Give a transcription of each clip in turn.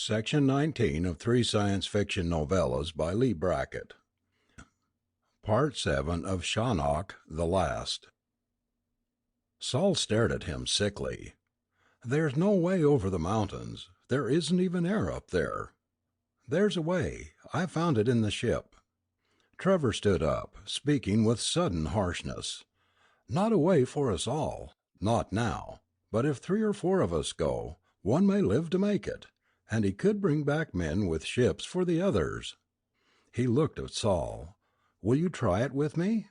Section 19 of 3 Science Fiction Novellas by Leigh Brackett. Part 7 of Shannach-The Last. Saul stared at him sickly. "There's no way over the mountains. There isn't even air up there." "There's a way. I found it in the ship." Trevor stood up, speaking with sudden harshness. "Not a way for us all. Not now. But if 3 or 4 of us go, one may live to make it. And he could bring back men with ships for the others." He looked at Saul. "Will you try it with me?"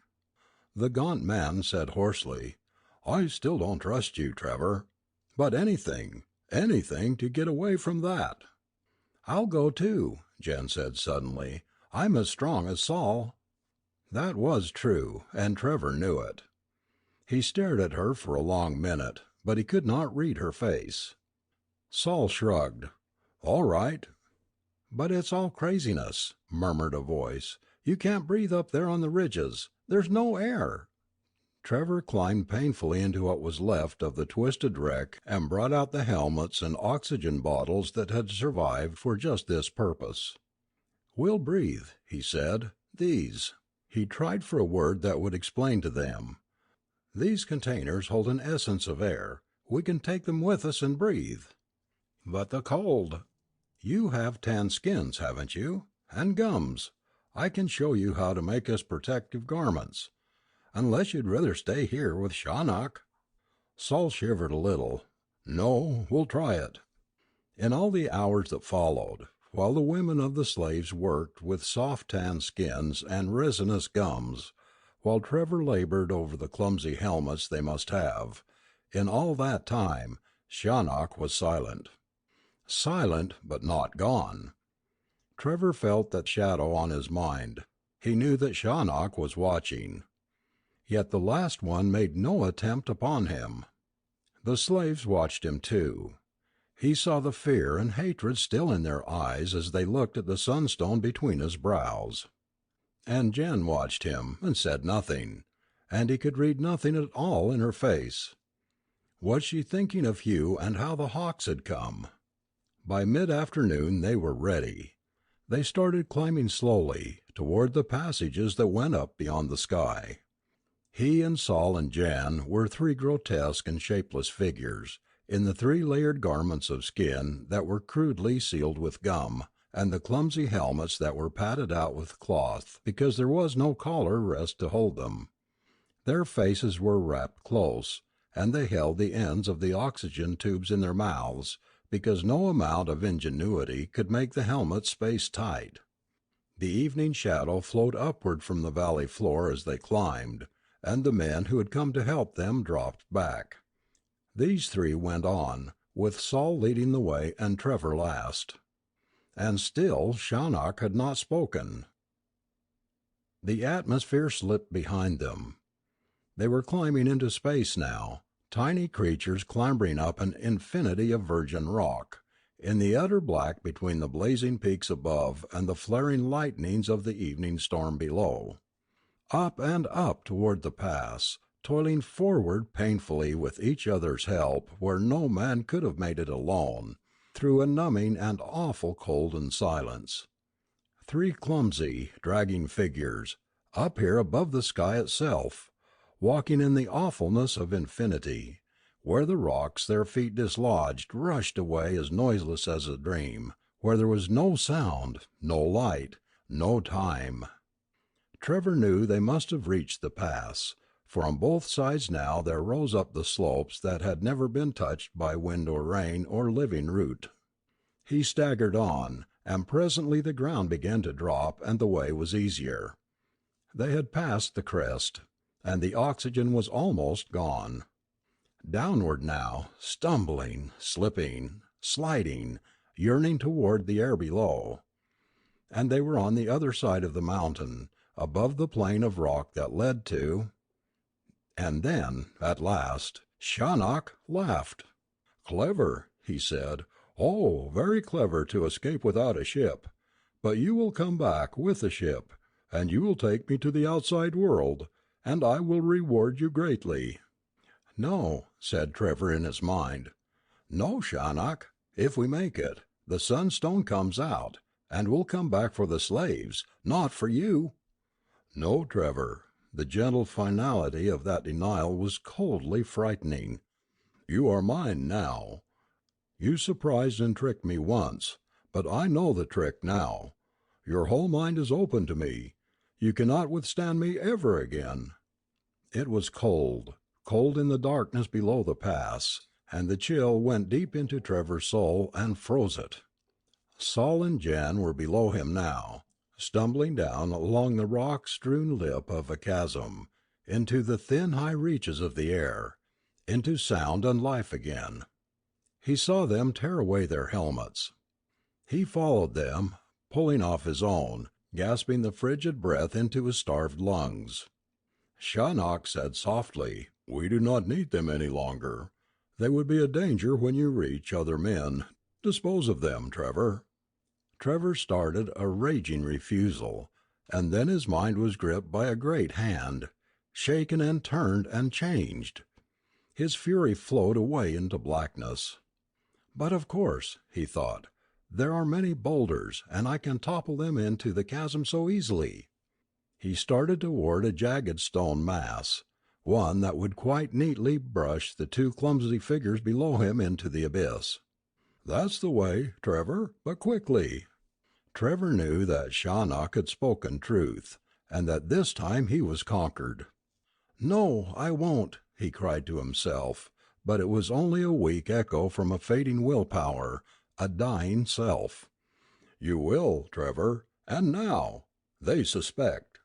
The gaunt man said hoarsely, "I still don't trust you, Trevor. But anything to get away from that." "I'll go too," Jen said suddenly. "I'm as strong as Saul." That was true, and Trevor knew it. He stared at her for a long minute, but he could not read her face. Saul shrugged. "All right." "But it's all craziness," murmured a voice. "You can't breathe up there on the ridges. There's no air." Trevor climbed painfully into what was left of the twisted wreck and brought out the helmets and oxygen bottles that had survived for just this purpose. "We'll breathe," he said. "These." He tried for a word that would explain to them. "These containers hold an essence of air. We can take them with us and breathe." "But the cold." "You have tanned skins, haven't you? And gums. I can show you how to make us protective garments. Unless you'd rather stay here with Shannach." Saul shivered a little. "No, we'll try it." In all the hours that followed, while the women of the slaves worked with soft tanned skins and resinous gums, while Trevor labored over the clumsy helmets they must have, in all that time Shannach was silent. Silent, but not gone. Trevor felt that shadow on his mind. He knew that Shannach was watching. Yet the last one made no attempt upon him. The slaves watched him too. He saw the fear and hatred still in their eyes as they looked at the sunstone between his brows. And Jen watched him, and said nothing, and he could read nothing at all in her face. Was she thinking of Hugh and how the hawks had come? By mid-afternoon they were ready. They started climbing slowly toward the passages that went up beyond the sky. He and Saul and Jan were 3 grotesque and shapeless figures, in the 3-layered garments of skin that were crudely sealed with gum, and the clumsy helmets that were padded out with cloth because there was no collar rest to hold them. Their faces were wrapped close, and they held the ends of the oxygen tubes in their mouths, because no amount of ingenuity could make the helmets space tight. The evening shadow flowed upward from the valley floor as they climbed, and the men who had come to help them dropped back. These 3 went on, with Saul leading the way and Trevor last. And still Shannach had not spoken. The atmosphere slipped behind them. They were climbing into space now, tiny creatures clambering up an infinity of virgin rock, in the utter black between the blazing peaks above and the flaring lightnings of the evening storm below. Up and up toward the pass, toiling forward painfully with each other's help where no man could have made it alone, through a numbing and awful cold and silence. 3 clumsy, dragging figures, up here above the sky itself, walking in the awfulness of infinity, where the rocks their feet dislodged rushed away as noiseless as a dream, where there was no sound, no light, no time. Trevor knew they must have reached the pass, for on both sides now there rose up the slopes that had never been touched by wind or rain or living root. He staggered on, and presently the ground began to drop and the way was easier. They had passed the crest, and the oxygen was almost gone. Downward now, stumbling, slipping, sliding, yearning toward the air below. And they were on the other side of the mountain, above the plain of rock that led to... And then, at last, Shannach laughed. "Clever," he said. "Oh, very clever to escape without a ship. But you will come back with a ship, and you will take me to the outside world, and I will reward you greatly." "No," said Trevor in his mind. "No, Shannach, if we make it. The sunstone comes out, and we'll come back for the slaves, not for you." "No, Trevor." The gentle finality of that denial was coldly frightening. "You are mine now. You surprised and tricked me once, but I know the trick now. Your whole mind is open to me. You cannot withstand me ever again." It was cold, cold in the darkness below the pass, and the chill went deep into Trevor's soul and froze it. Sol and Jan were below him now, stumbling down along the rock-strewn lip of a chasm, into the thin high reaches of the air, into sound and life again. He saw them tear away their helmets. He followed them, pulling off his own, gasping the frigid breath into his starved lungs. Shannach said softly, "We do not need them any longer. They would be a danger when you reach other men. Dispose of them, Trevor." Trevor started a raging refusal, and then his mind was gripped by a great hand, shaken and turned and changed. His fury flowed away into blackness. "But of course," he thought, "there are many boulders, and I can topple them into the chasm so easily." He started toward a jagged stone mass, one that would quite neatly brush the two clumsy figures below him into the abyss. "That's the way, Trevor, but quickly." Trevor knew that Shannach had spoken truth, and that this time he was conquered. "No, I won't," he cried to himself, but it was only a weak echo from a fading willpower, a dying self. "You will, Trevor, and now. They suspect."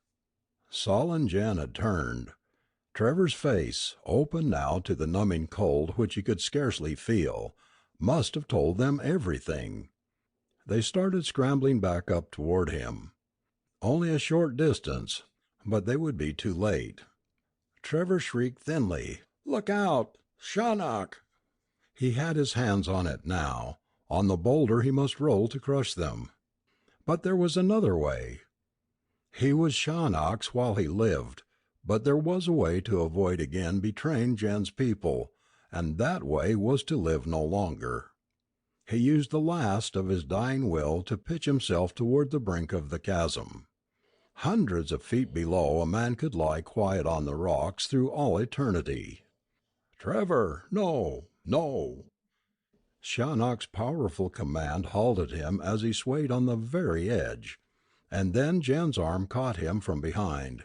Sol and Jan had turned. Trevor's face, open now to the numbing cold which he could scarcely feel, must have told them everything. They started scrambling back up toward him. Only a short distance, but they would be too late. Trevor shrieked thinly, "Look out! Shannach!" He had his hands on it now, on the boulder he must roll to crush them. But there was another way. He was Shannach's while he lived, but there was a way to avoid again betraying Jan's people, and that way was to live no longer. He used the last of his dying will to pitch himself toward the brink of the chasm. Hundreds of feet below a man could lie quiet on the rocks through all eternity. "Trevor, no, no!" Shannach's powerful command halted him as he swayed on the very edge, and then Jan's arm caught him from behind.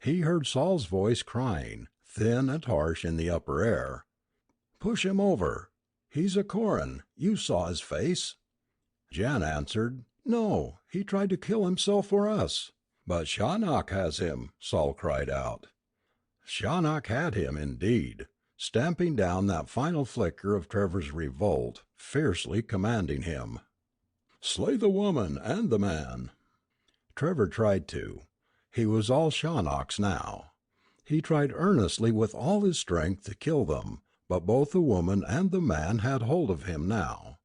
He heard Sol's voice crying, thin and harsh in the upper air, "Push him over. He's a Coran. You saw his face." Jan answered, "No, he tried to kill himself for us." "But Shannach has him," Sol cried out. Shannach had him, indeed, stamping down that final flicker of Trevor's revolt, fiercely commanding him. "Slay the woman and the man." Trevor tried to. He was all Shannach's now. He tried earnestly with all his strength to kill them, but both the woman and the man had hold of him now.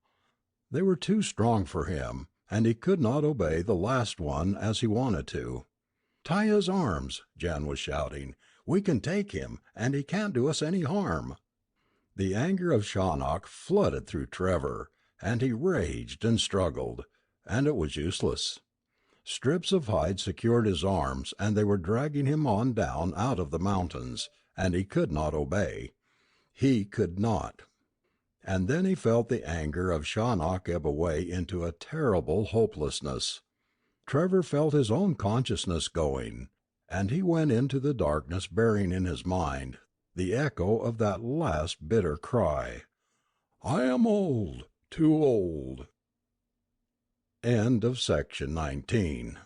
They were too strong for him, and he could not obey the last one as he wanted to. "Tie his arms," Jan was shouting. "We can take him, and he can't do us any harm." The anger of Shannach flooded through Trevor, and he raged and struggled, and it was useless. Strips of hide secured his arms, and they were dragging him on down out of the mountains, and he could not obey. He could not. And then he felt the anger of Shannach ebb away into a terrible hopelessness. Trevor felt his own consciousness going, and he went into the darkness bearing in his mind the echo of that last bitter cry, "I am old, too old." End of section 19.